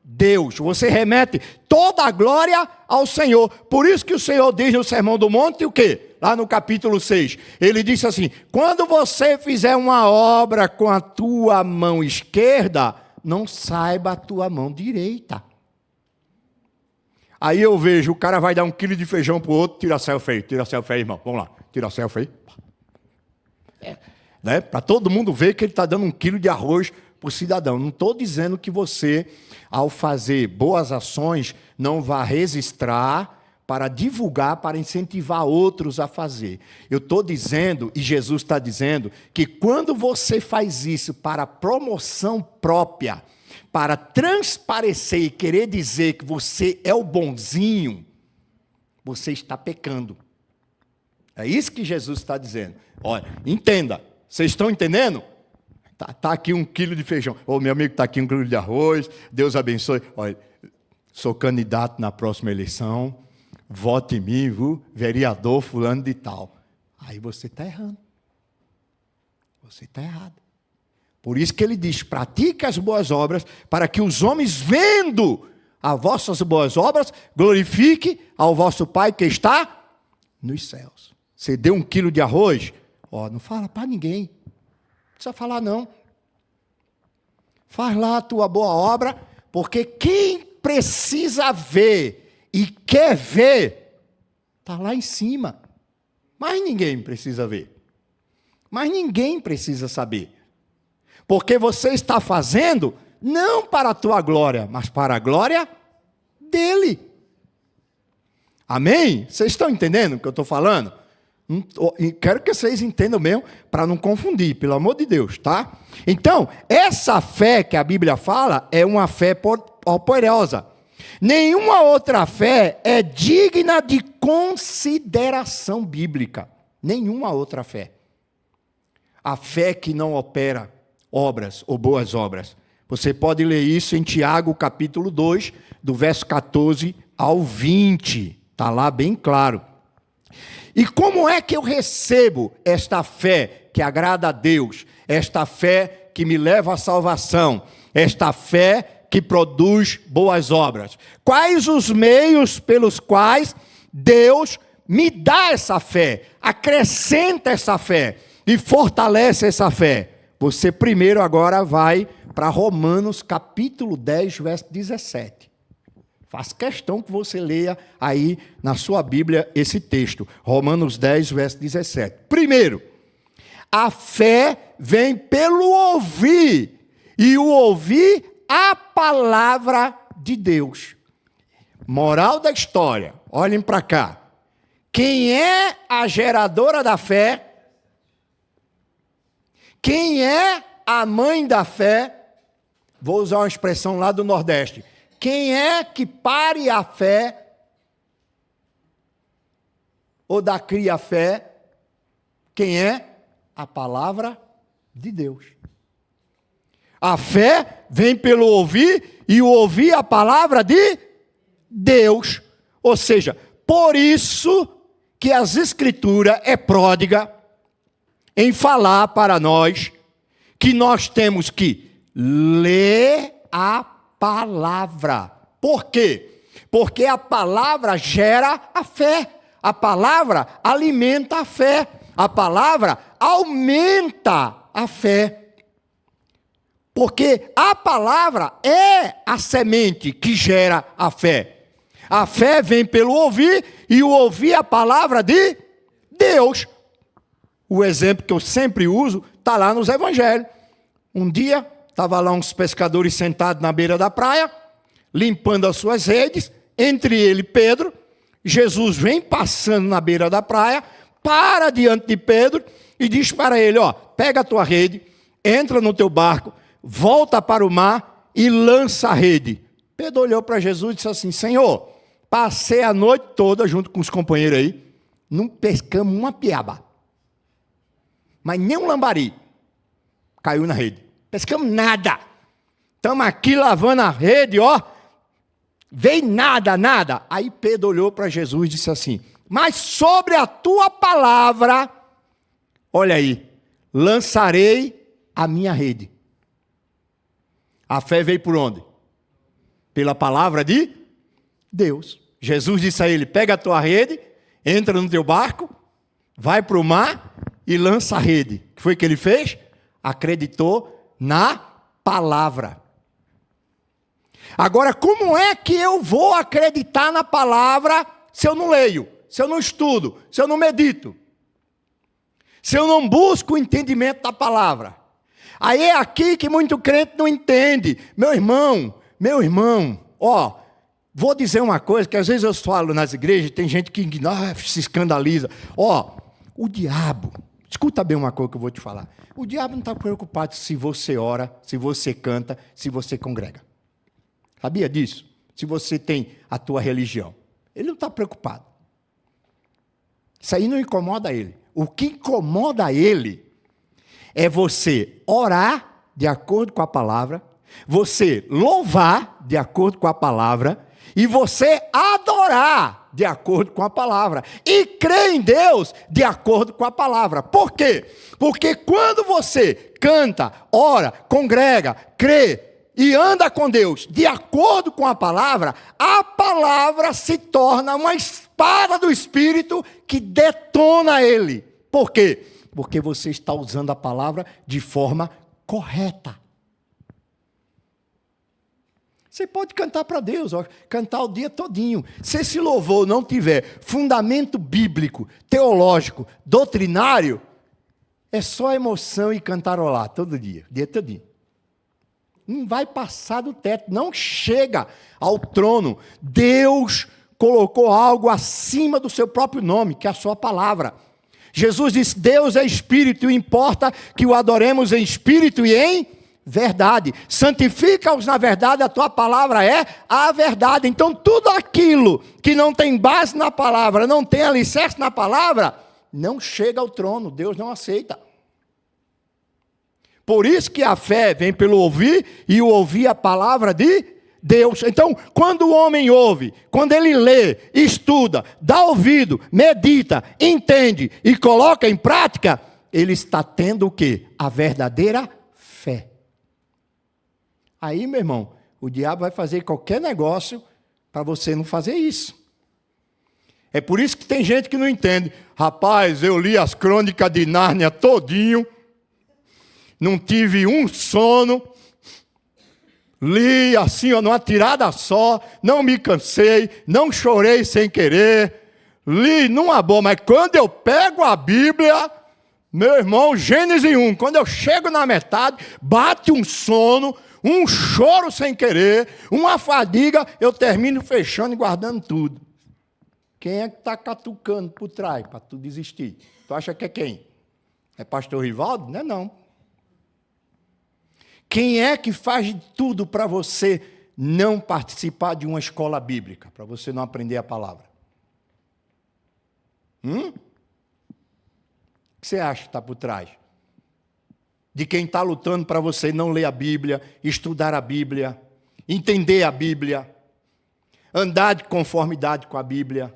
Deus. Você remete toda a glória ao Senhor. Por isso que o Senhor diz no Sermão do Monte o quê? Lá no capítulo 6. Ele disse assim, quando você fizer uma obra com a tua mão esquerda, não saiba a tua mão direita. Aí eu vejo, o cara vai dar 1 quilo de feijão para o outro, tira selfie aí, irmão. Vamos lá, tira selfie aí. Né? Para todo mundo ver que ele está dando 1 quilo de arroz para o cidadão. Não estou dizendo que você, ao fazer boas ações, não vá registrar para divulgar, para incentivar outros a fazer. Eu estou dizendo, e Jesus está dizendo, que quando você faz isso para promoção própria, para transparecer e querer dizer que você é o bonzinho, você está pecando. É isso que Jesus está dizendo. Olha, entenda. Vocês estão entendendo? Tá aqui 1 quilo de feijão. Meu amigo, está aqui 1 quilo de arroz. Deus abençoe. Olha, sou candidato na próxima eleição. Vote em mim, viu? Vereador fulano de tal. Aí você está errando. Você está errado. Por isso que ele diz, pratique as boas obras, para que os homens, vendo as vossas boas obras, glorifiquem ao vosso Pai que está nos céus. Você deu 1 quilo de arroz, não fala para ninguém. Não precisa falar, não. Faz lá a tua boa obra, porque quem precisa ver e quer ver, está lá em cima. Mas ninguém precisa ver. Mas ninguém precisa saber. Porque você está fazendo, não para a tua glória, mas para a glória dele. Amém? Vocês estão entendendo o que eu estou falando? Quero que vocês entendam mesmo, para não confundir, pelo amor de Deus, tá? Então, essa fé que a Bíblia fala é uma fé poderosa. Nenhuma outra fé é digna de consideração bíblica. Nenhuma outra fé. A fé que não opera obras ou boas obras. Você pode ler isso em Tiago, capítulo 2, do verso 14 ao 20. Está lá bem claro. E como é que eu recebo esta fé que agrada a Deus? Esta fé que me leva à salvação? Esta fé que produz boas obras? Quais os meios pelos quais Deus me dá essa fé, acrescenta essa fé e fortalece essa fé? Você primeiro agora vai para Romanos capítulo 10, verso 17. Faço questão que você leia aí na sua Bíblia esse texto. Romanos 10, verso 17. Primeiro, a fé vem pelo ouvir, e o ouvir a palavra de Deus. Moral da história, olhem para cá. Quem é a geradora da fé? Quem é a mãe da fé? Vou usar uma expressão lá do Nordeste. Quem é que pare a fé? Ou dá cria a fé? Quem é? A palavra de Deus. A fé vem pelo ouvir, e o ouvir a palavra de Deus. Ou seja, por isso que as Escrituras é pródiga em falar para nós que nós temos que ler a palavra. Por quê? Porque a palavra gera a fé. A palavra alimenta a fé. A palavra aumenta a fé. Porque a palavra é a semente que gera a fé. A fé vem pelo ouvir, e o ouvir a palavra de Deus. O exemplo que eu sempre uso está lá nos evangelhos. Um dia, estava lá uns pescadores sentados na beira da praia, limpando as suas redes, entre ele e Pedro. Jesus vem passando na beira da praia, para diante de Pedro e diz para ele, pega a tua rede, entra no teu barco, volta para o mar e lança a rede. Pedro olhou para Jesus e disse assim, Senhor, passei a noite toda junto com os companheiros aí, não pescamos uma piaba, mas nem um lambari caiu na rede. Pescamos nada. Estamos aqui lavando a rede, veio nada. Aí Pedro olhou para Jesus e disse assim, mas sobre a tua palavra, olha aí, lançarei a minha rede. A fé veio por onde? Pela palavra de Deus. Jesus disse a ele, pega a tua rede, entra no teu barco, vai para o mar e lança a rede. O que foi que ele fez? Acreditou na palavra. Agora, como é que eu vou acreditar na palavra se eu não leio, se eu não estudo, se eu não medito? Se eu não busco o entendimento da palavra? Aí é aqui que muito crente não entende. Meu irmão, vou dizer uma coisa que às vezes eu falo nas igrejas, tem gente que se escandaliza. O diabo, escuta bem uma coisa que eu vou te falar. O diabo não está preocupado se você ora, se você canta, se você congrega. Sabia disso? Se você tem a tua religião. Ele não está preocupado. Isso aí não incomoda ele. O que incomoda ele é você orar de acordo com a palavra, você louvar de acordo com a palavra e você adorar de acordo com a palavra e crer em Deus de acordo com a palavra. Por quê? Porque quando você canta, ora, congrega, crê e anda com Deus de acordo com a palavra se torna uma espada do Espírito que detona ele. Por quê? Porque você está usando a palavra de forma correta. Você pode cantar para Deus, cantar o dia todinho. Se esse louvor não tiver fundamento bíblico, teológico, doutrinário, é só emoção e cantarolar todo dia, o dia todinho. Não vai passar do teto, não chega ao trono. Deus colocou algo acima do seu próprio nome, que é a sua palavra. Jesus disse, Deus é espírito e importa que o adoremos em espírito e em verdade. Santifica-os na verdade, a tua palavra é a verdade. Então tudo aquilo que não tem base na palavra, não tem alicerce na palavra, não chega ao trono, Deus não aceita. Por isso que a fé vem pelo ouvir, e o ouvir a palavra de Deus. Então, quando o homem ouve, quando ele lê, estuda, dá ouvido, medita, entende e coloca em prática, ele está tendo o quê? A verdadeira fé. Aí, meu irmão, o diabo vai fazer qualquer negócio para você não fazer isso. É por isso que tem gente que não entende. Rapaz, eu li as crônicas de Nárnia todinho, não tive um sono, li assim, numa tirada só, não me cansei, não chorei sem querer, li numa boa, mas quando eu pego a Bíblia, meu irmão, Gênesis 1, quando eu chego na metade, bate um sono, um choro sem querer, uma fadiga, eu termino fechando e guardando tudo. Quem é que está catucando por trás para tu desistir? Tu acha que é quem? É pastor Rivaldo? Não é não. Quem é que faz de tudo para você não participar de uma escola bíblica, para você não aprender a palavra? O que você acha que está por trás? de quem está lutando para você não ler a Bíblia, estudar a Bíblia, entender a Bíblia, andar de conformidade com a Bíblia.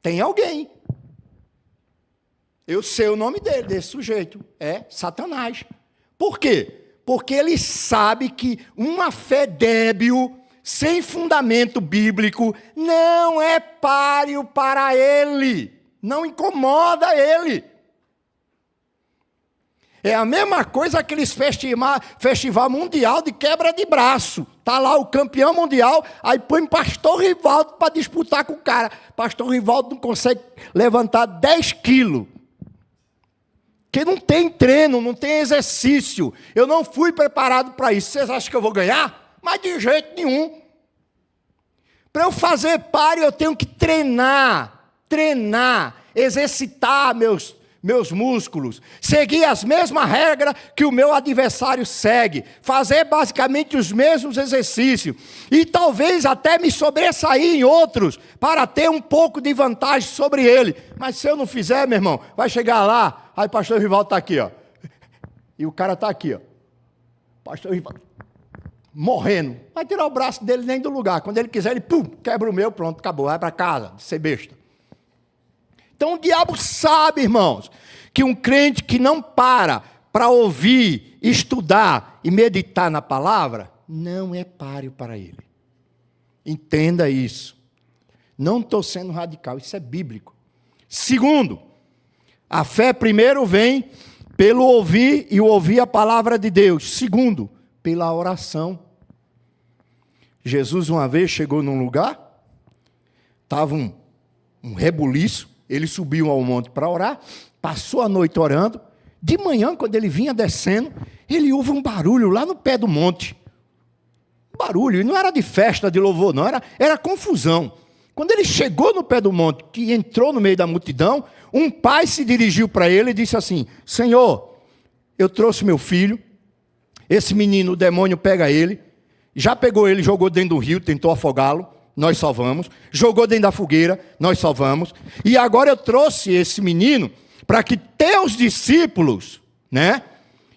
Tem alguém. Eu sei o nome dele, desse sujeito. É Satanás. Por quê? Porque ele sabe que uma fé débil, sem fundamento bíblico, não é páreo para ele. Não incomoda ele. É a mesma coisa aqueles festival mundial de quebra de braço. Está lá o campeão mundial, aí põe pastor Rivaldo para disputar com o cara. Pastor Rivaldo não consegue levantar 10 quilos. Porque não tem treino, não tem exercício. Eu não fui preparado para isso. Vocês acham que eu vou ganhar? Mas de jeito nenhum. Para eu fazer páreo, eu tenho que treinar, exercitar meus músculos, seguir as mesmas regras que o meu adversário segue, fazer basicamente os mesmos exercícios, e talvez até me sobressair em outros, para ter um pouco de vantagem sobre ele. Mas se eu não fizer, meu irmão, vai chegar lá, aí o pastor Rivaldo está aqui, ó, e o cara está aqui, ó, pastor Rivaldo, morrendo, vai tirar o braço dele nem do lugar, quando ele quiser, ele pum, quebra o meu, pronto, acabou, vai para casa, ser besta. Então o diabo sabe, irmãos, que um crente que não para ouvir, estudar e meditar na palavra, não é páreo para ele. Entenda isso. Não estou sendo radical, isso é bíblico. Segundo, a fé primeiro vem pelo ouvir e ouvir a palavra de Deus. Segundo, pela oração. Jesus uma vez chegou num lugar, estava um rebuliço. Ele subiu ao monte para orar, passou a noite orando. De manhã, quando ele vinha descendo, ele ouve um barulho lá no pé do monte. Barulho, e não era de festa, de louvor, não, era confusão. Quando ele chegou no pé do monte, que entrou no meio da multidão, um pai se dirigiu para ele e disse assim: Senhor, eu trouxe meu filho, esse menino, o demônio pega ele, já pegou ele, jogou dentro do rio, tentou afogá-lo. Nós salvamos, jogou dentro da fogueira, nós salvamos, e agora eu trouxe esse menino para que teus discípulos,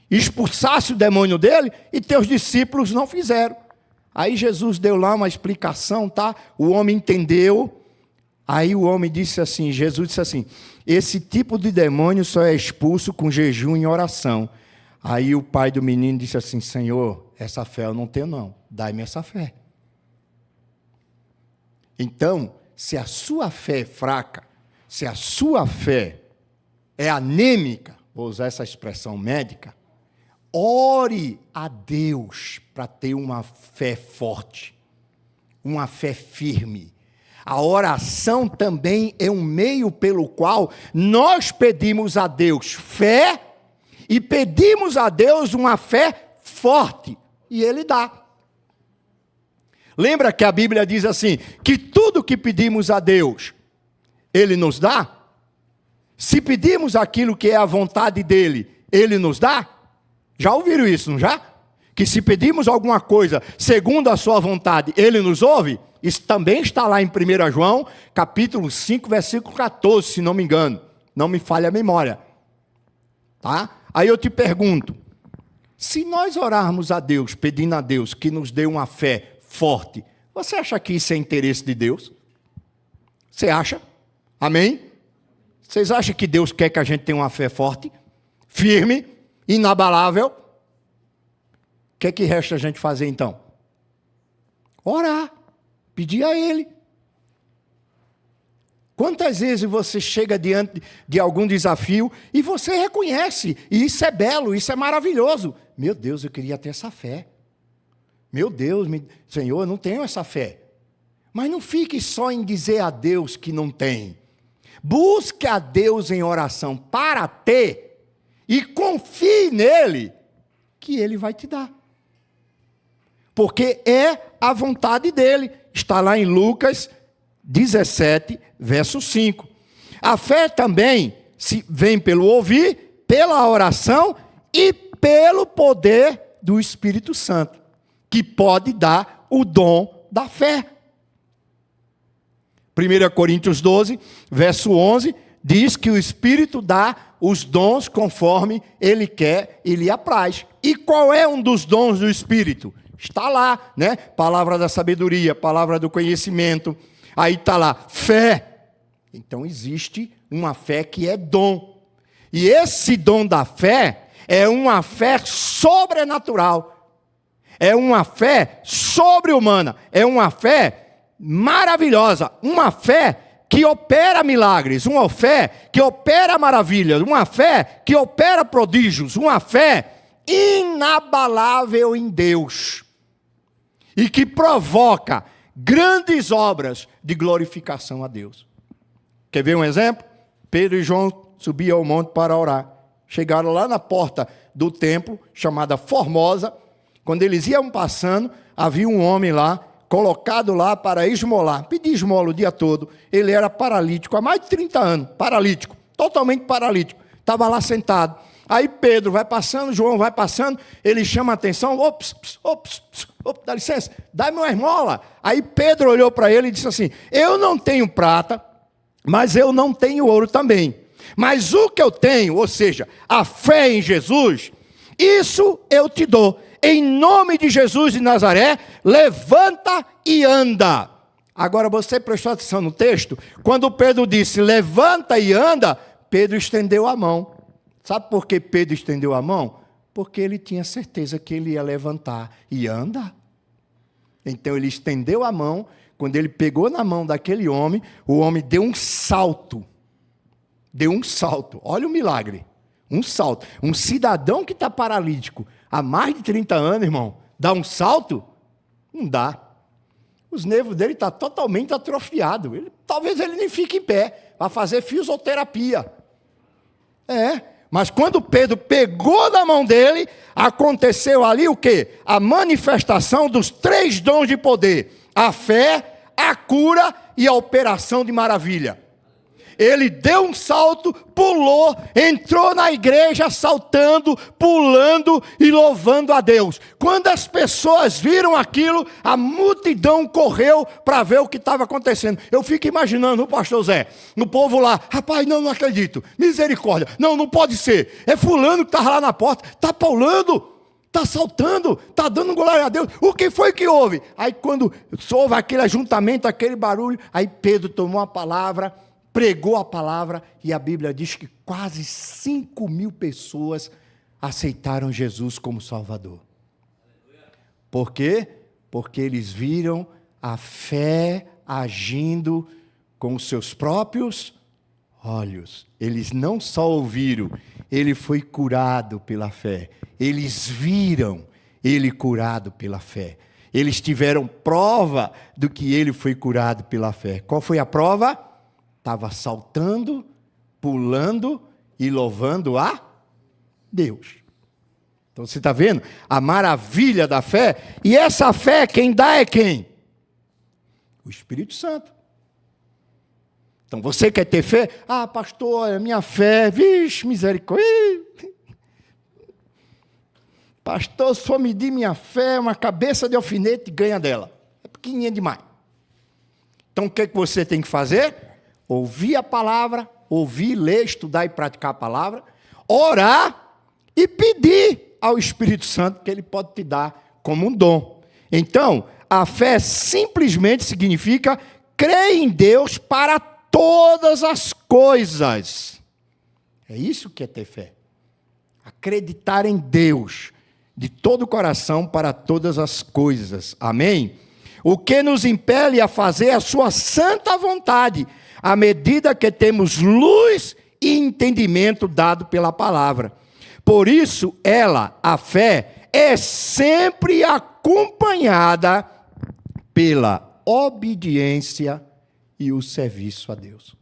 expulsassem o demônio dele, e teus discípulos não fizeram. Aí Jesus deu lá uma explicação, tá? O homem entendeu, aí o homem disse assim, Jesus disse assim, esse tipo de demônio só é expulso com jejum e oração. Aí o pai do menino disse assim, Senhor, essa fé eu não tenho não, dai-me essa fé. Então, se a sua fé é fraca, se a sua fé é anêmica, vou usar essa expressão médica, ore a Deus para ter uma fé forte, uma fé firme. A oração também é um meio pelo qual nós pedimos a Deus fé e pedimos a Deus uma fé forte, e Ele dá. Lembra que a Bíblia diz assim, que tudo que pedimos a Deus, Ele nos dá? Se pedimos aquilo que é a vontade dEle, Ele nos dá? Já ouviram isso, não já? Que se pedimos alguma coisa segundo a sua vontade, Ele nos ouve? Isso também está lá em 1 João, capítulo 5, versículo 14, se não me engano. Não me falha a memória. Tá? Aí eu te pergunto, se nós orarmos a Deus, pedindo a Deus que nos dê uma fé forte, você acha que isso é interesse de Deus? Você acha? Amém? Vocês acham que Deus quer que a gente tenha uma fé forte, firme, inabalável? O que é que resta a gente fazer então? Orar, pedir a Ele. Quantas vezes você chega diante de algum desafio e você reconhece, e isso é belo, isso é maravilhoso. Meu Deus, eu queria ter essa fé. Meu Deus, Senhor, eu não tenho essa fé. Mas não fique só em dizer a Deus que não tem. Busque a Deus em oração para ter e confie nele, que Ele vai te dar. Porque é a vontade dEle. Está lá em Lucas 17, verso 5. A fé também vem pelo ouvir, pela oração e pelo poder do Espírito Santo, que pode dar o dom da fé. 1 Coríntios 12, verso 11, diz que o Espírito dá os dons conforme Ele quer e lhe apraz. E qual é um dos dons do Espírito? Está lá, né? Palavra da sabedoria, palavra do conhecimento. Aí está lá, fé. Então existe uma fé que é dom. E esse dom da fé é uma fé sobrenatural. É uma fé sobre-humana. É uma fé maravilhosa. Uma fé que opera milagres. Uma fé que opera maravilhas. Uma fé que opera prodígios. Uma fé inabalável em Deus. E que provoca grandes obras de glorificação a Deus. Quer ver um exemplo? Pedro e João subiam ao monte para orar. Chegaram lá na porta do templo, chamada Formosa. Quando eles iam passando, havia um homem lá, colocado lá para esmolar. Pedia esmola o dia todo. Ele era paralítico, há mais de 30 anos. Paralítico, totalmente paralítico. Estava lá sentado. Aí Pedro vai passando, João vai passando, ele chama a atenção, ops, dá licença, dá-me uma esmola. Aí Pedro olhou para ele e disse assim, eu não tenho prata, mas eu não tenho ouro também. Mas o que eu tenho, ou seja, a fé em Jesus, isso eu te dou. Em nome de Jesus de Nazaré, levanta e anda. Agora você prestou atenção no texto? Quando Pedro disse, levanta e anda, Pedro estendeu a mão. Sabe por que Pedro estendeu a mão? Porque ele tinha certeza que ele ia levantar e anda. Então ele estendeu a mão, quando ele pegou na mão daquele homem, o homem deu um salto. Deu um salto, olha o milagre. Um salto. Um cidadão que está paralítico há mais de 30 anos, irmão, dá um salto? Não dá. Os nervos dele estão totalmente atrofiados. Talvez ele nem fique em pé, vai fazer fisioterapia. Mas quando Pedro pegou na mão dele, aconteceu ali o quê? A manifestação dos 3 dons de poder. A fé, a cura e a operação de maravilha. Ele deu um salto, pulou, entrou na igreja saltando, pulando e louvando a Deus. Quando as pessoas viram aquilo, a multidão correu para ver o que estava acontecendo. Eu fico imaginando o pastor Zé, o povo lá, rapaz, não acredito, misericórdia, não pode ser. É fulano que estava lá na porta, está pulando, está saltando, está dando glória a Deus. O que foi que houve? Aí quando houve aquele ajuntamento, aquele barulho, aí Pedro tomou a palavra, pregou a palavra e a Bíblia diz que quase 5.000 pessoas aceitaram Jesus como Salvador. Por quê? Porque eles viram a fé agindo com os seus próprios olhos. Eles não só ouviram, ele foi curado pela fé. Eles viram ele curado pela fé. Eles tiveram prova do que ele foi curado pela fé. Qual foi a prova? Estava saltando, pulando e louvando a Deus. Então você está vendo a maravilha da fé? E essa fé quem dá é quem? O Espírito Santo. Então você quer ter fé? Ah, pastor, a minha fé, vixe, misericórdia. Pastor, se for medir minha fé, uma cabeça de alfinete ganha dela. É pequenininha demais. Então o que você tem que fazer? Ouvir a palavra, ouvir, ler, estudar e praticar a palavra, orar e pedir ao Espírito Santo que ele pode te dar como um dom. Então, a fé simplesmente significa crer em Deus para todas as coisas. É isso que é ter fé. Acreditar em Deus de todo o coração para todas as coisas. Amém? O que nos impele a fazer a sua santa vontade, à medida que temos luz e entendimento dado pela palavra. Por isso, a fé, é sempre acompanhada pela obediência e o serviço a Deus.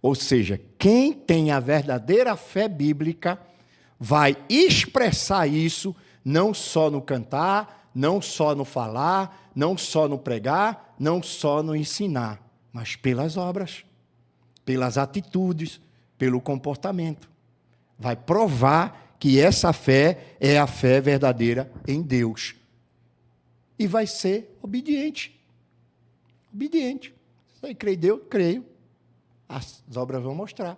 Ou seja, quem tem a verdadeira fé bíblica vai expressar isso não só no cantar, não só no falar, não só no pregar, não só no ensinar, mas pelas obras, pelas atitudes, pelo comportamento. Vai provar que essa fé é a fé verdadeira em Deus. E vai ser obediente. Obediente. Você crê em Deus? Creio. As obras vão mostrar.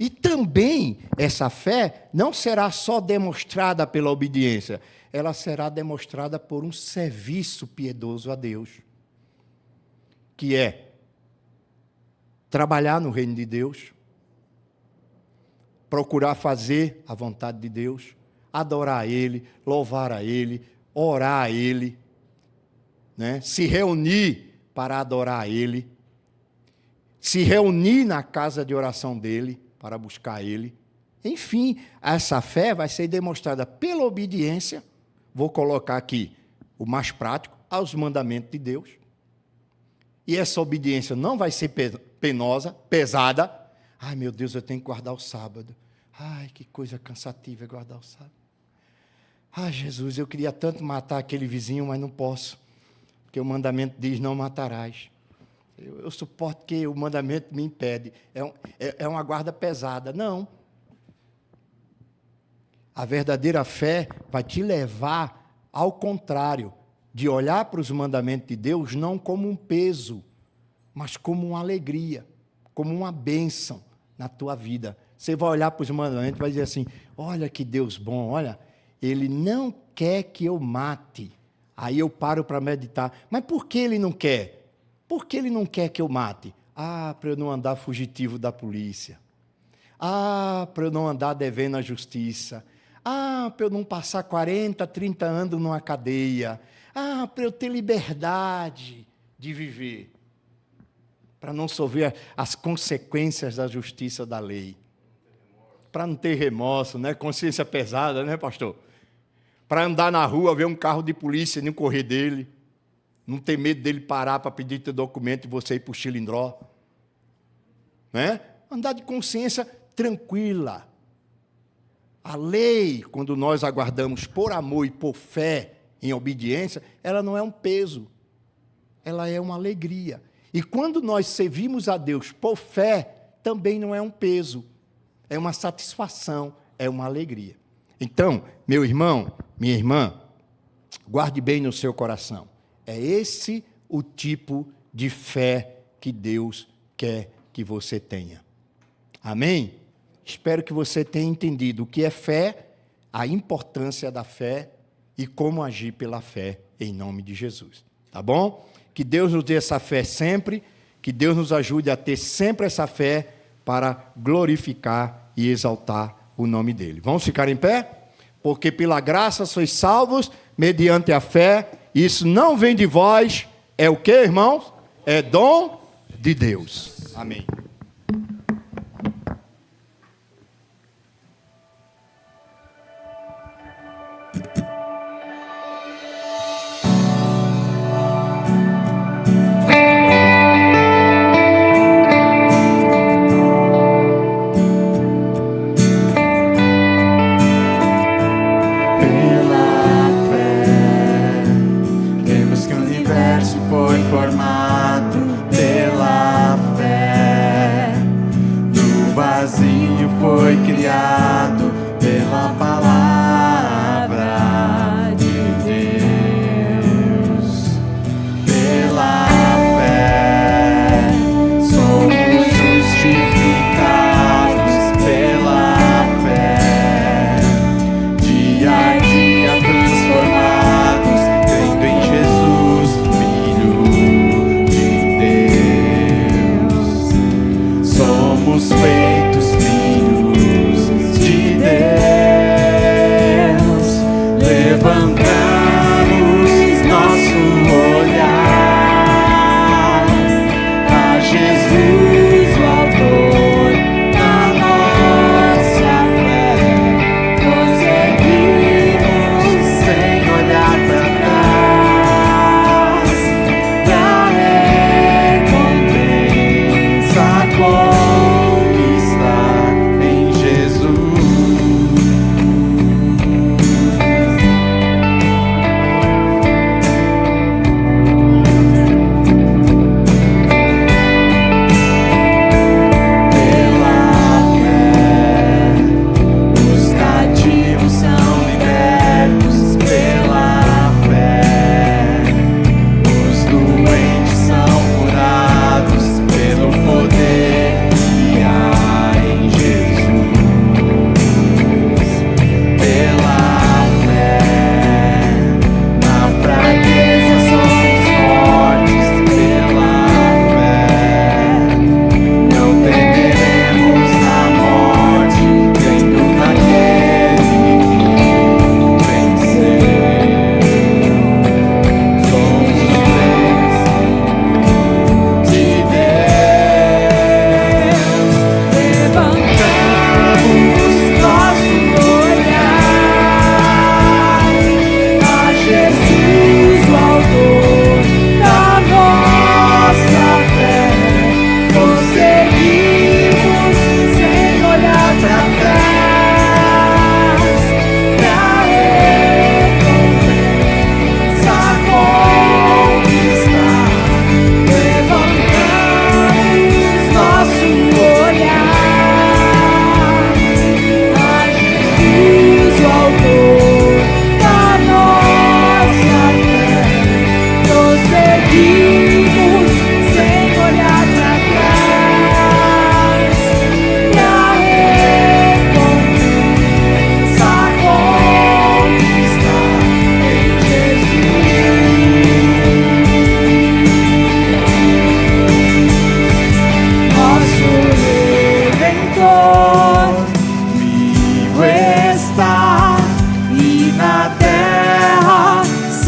E também essa fé não será só demonstrada pela obediência, ela será demonstrada por um serviço piedoso a Deus, que é trabalhar no reino de Deus, procurar fazer a vontade de Deus, adorar a Ele, louvar a Ele, orar a Ele, né? Se reunir para adorar a Ele, se reunir na casa de oração dEle, para buscar Ele. Enfim, essa fé vai ser demonstrada pela obediência, vou colocar aqui o mais prático, aos mandamentos de Deus. E essa obediência não vai ser penosa, pesada. Ai, meu Deus, eu tenho que guardar o sábado. Ai, que coisa cansativa é guardar o sábado. Ai, Jesus, eu queria tanto matar aquele vizinho, mas não posso, porque o mandamento diz, não matarás. Eu suporto que o mandamento me impede. É uma guarda pesada. Não. A verdadeira fé vai te levar ao contrário, de olhar para os mandamentos de Deus não como um peso, mas como uma alegria, como uma bênção na tua vida. Você vai olhar para os mandamentos e vai dizer assim, olha que Deus bom, olha, Ele não quer que eu mate. Aí eu paro para meditar. Mas por que Ele não quer? Por que Ele não quer que eu mate? Ah, para eu não andar fugitivo da polícia. Ah, para eu não andar devendo à justiça. Ah, para eu não passar 40, 30 anos numa cadeia. Ah, para eu ter liberdade de viver. Para não sofrer as consequências da justiça da lei. Para não ter remorso, né? Consciência pesada, né, pastor? Para andar na rua, ver um carro de polícia e não correr dele. Não ter medo dele parar para pedir teu documento e você ir para o xilindró. Né? Andar de consciência tranquila. A lei, quando nós aguardamos por amor e por fé, em obediência, ela não é um peso. Ela é uma alegria. E quando nós servimos a Deus por fé, também não é um peso. É uma satisfação, é uma alegria. Então, meu irmão, minha irmã, guarde bem no seu coração. É esse o tipo de fé que Deus quer que você tenha. Amém? Espero que você tenha entendido o que é fé, a importância da fé e como agir pela fé em nome de Jesus. Tá bom? Que Deus nos dê essa fé sempre, que Deus nos ajude a ter sempre essa fé para glorificar e exaltar o nome dEle. Vamos ficar em pé? Porque pela graça sois salvos, mediante a fé. Isso não vem de vós, é o que, irmãos? É dom de Deus. Amém. Foi criado pela palavra.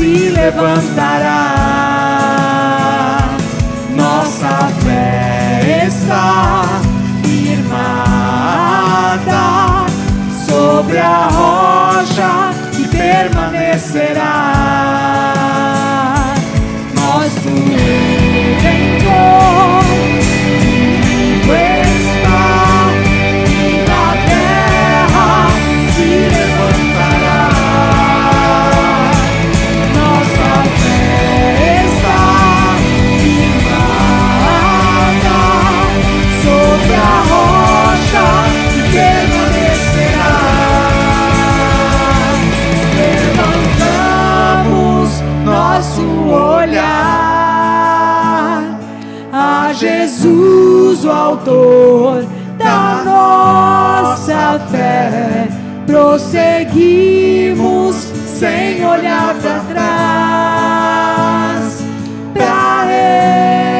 se levantará. Nossa fé está firmada sobre a rocha que permanecerá. Nosso Redentor vivo está, e na terra se levantará. Nossa fé está firmada sobre a rocha que permanecerá. Levantamos nosso olhar a Jesus, o autor da nossa fé. Prosseguimos sem olhar para trás, pra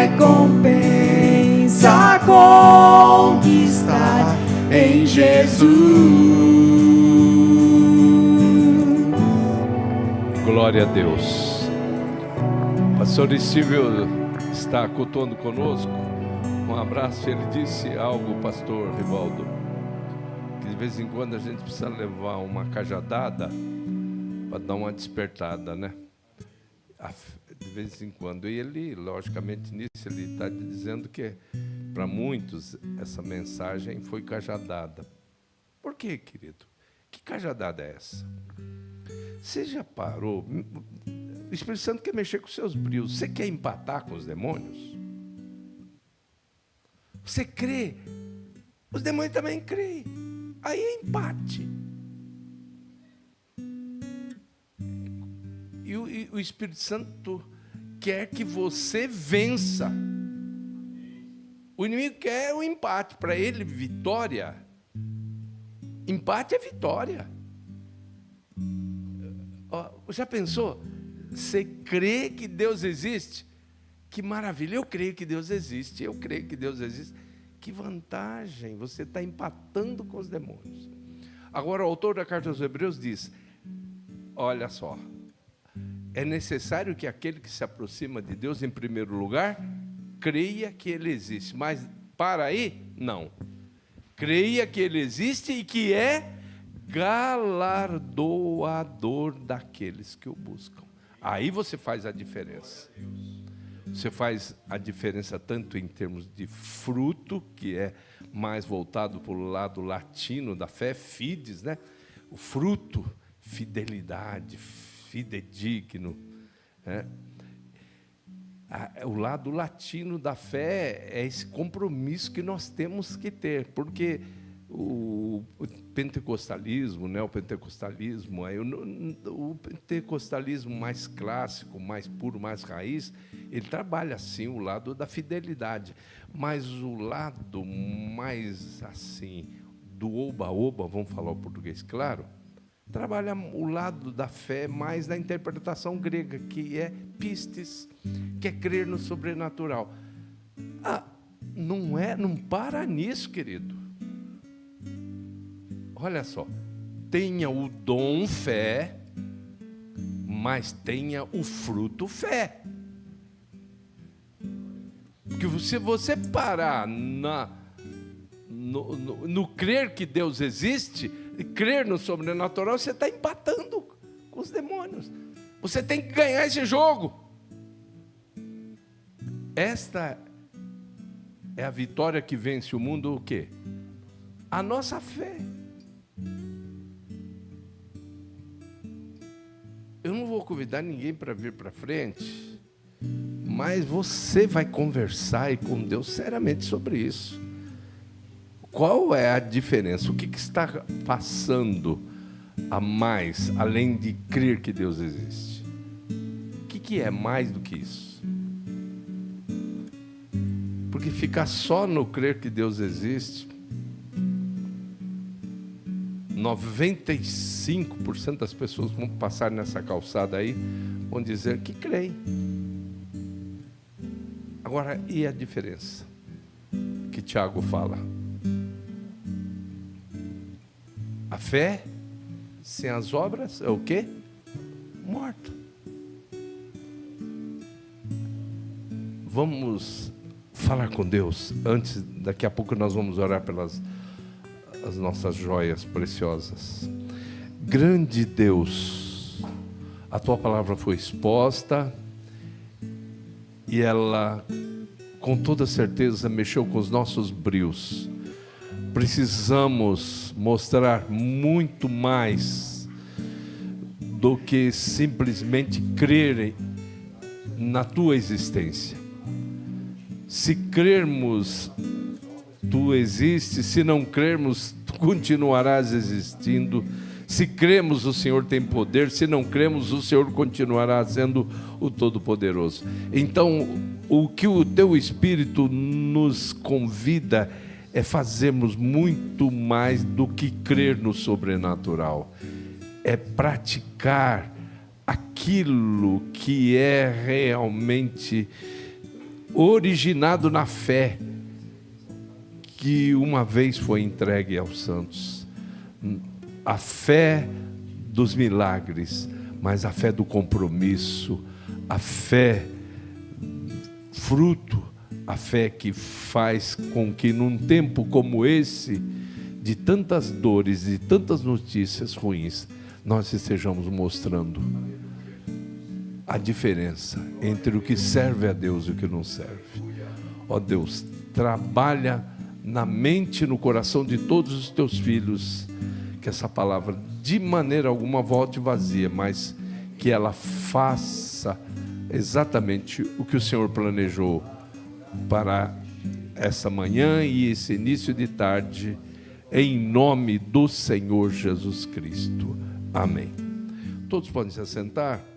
recompensa conquistar em Jesus. Glória a Deus. Pastor Silvio está cultuando conosco. Um abraço. Ele disse algo, pastor Rivaldo, que de vez em quando a gente precisa levar uma cajadada para dar uma despertada, né? De vez em quando. E ele, logicamente, nisso ele está dizendo que para muitos essa mensagem foi cajadada. Por quê, querido? Que cajadada é essa? Você já parou? O Espírito Santo quer mexer com os seus brios. Você quer empatar com os demônios? Você crê? Os demônios também creem. Aí é empate. E o Espírito Santo quer que você vença. O inimigo quer o empate. Para ele, vitória. Empate é vitória. Já pensou? Você crê que Deus existe? Que maravilha, eu creio que Deus existe, eu creio que Deus existe. Que vantagem, você está empatando com os demônios. Agora o autor da carta aos Hebreus diz, olha só, é necessário que aquele que se aproxima de Deus, em primeiro lugar, creia que Ele existe, mas para aí, não. Creia que Ele existe e que é galardoador daqueles que o buscam. Aí você faz a diferença. Você faz a diferença tanto em termos de fruto, que é mais voltado para o lado latino da fé, fides, né? O fruto, fidelidade, fidedigno. Né? O lado latino da fé é esse compromisso que nós temos que ter, porque o pentecostalismo, né, o pentecostalismo mais clássico, mais puro, mais raiz, ele trabalha assim o lado da fidelidade, mas o lado mais assim do oba-oba, vamos falar o português claro, trabalha o lado da fé mais da interpretação grega, que é pistes, que é crer no sobrenatural. Não para nisso, querido. Olha só, tenha o dom fé, mas tenha o fruto fé. Porque se você parar no crer que Deus existe, e crer no sobrenatural, você está empatando com os demônios. Você tem que ganhar esse jogo. Esta é a vitória que vence o mundo, o quê? A nossa fé. Eu não vou convidar ninguém para vir para frente, mas você vai conversar com Deus seriamente sobre isso. Qual é a diferença? O que está passando a mais, além de crer que Deus existe? O que é mais do que isso? Porque ficar só no crer que Deus existe, 95% das pessoas que vão passar nessa calçada aí vão dizer que creem. Agora, e a diferença que Tiago fala? A fé sem as obras é o quê? Morto. Vamos falar com Deus. Antes, daqui a pouco nós vamos orar pelas as nossas joias preciosas. Grande Deus, a tua palavra foi exposta e ela, com toda certeza, mexeu com os nossos brios. Precisamos mostrar muito mais do que simplesmente crer na tua existência. Se crermos, tu existes; se não crermos, tu continuarás existindo. Se cremos, o Senhor tem poder; se não cremos, o Senhor continuará sendo o Todo-Poderoso. Então, o que o teu Espírito nos convida é fazermos muito mais do que crer no sobrenatural. É praticar aquilo que é realmente originado na fé, que uma vez foi entregue aos santos. A fé dos milagres, mas a fé do compromisso, a fé fruto, a fé que faz com que num tempo como esse, de tantas dores, de tantas notícias ruins, nós estejamos mostrando a diferença entre o que serve a Deus e o que não serve. Ó Deus, trabalha na mente e no coração de todos os teus filhos, que essa palavra de maneira alguma volte vazia, mas que ela faça exatamente o que o Senhor planejou para essa manhã e esse início de tarde, em nome do Senhor Jesus Cristo. Amém. Todos podem se assentar.